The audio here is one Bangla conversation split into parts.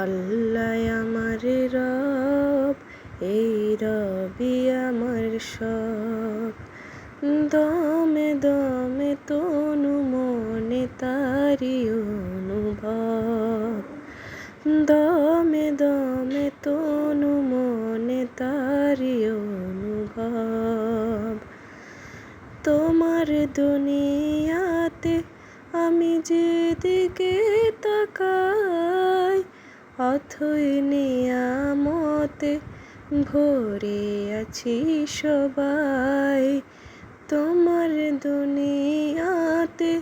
আল্লাহ আমার রব, এই রবি আমার সব। দমে দমে তনু মনে তারি অনুভব। দমে দমে তনু মনে তারি অনুভব। তোমার দুনিয়াতে আমি যেদিকে তাকাই, অথই নিয়ামতে ভরে আছি সবাই। তোমার দুনিয়াতে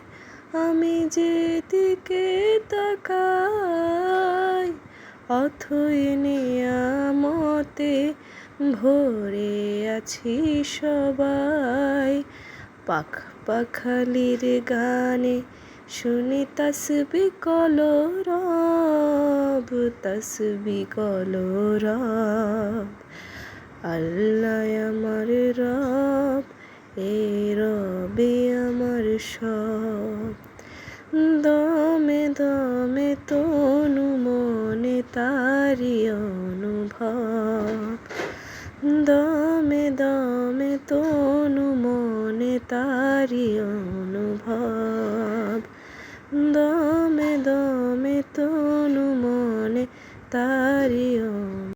আমি যেদিকে তাকাই, অথই নিয়ামতে ভরে আছি সবাই। পাখালির গানে শুনি তসবি কলরব, তসবি কলরব। আল্লাহ আমার রব, এই রবি আমার সব। দমে দমে তনু মনে তারি অনুভব। দমে দমে তনু মনে তারি অনুভব। দমে দমে তনু মনে তারি অনুভব।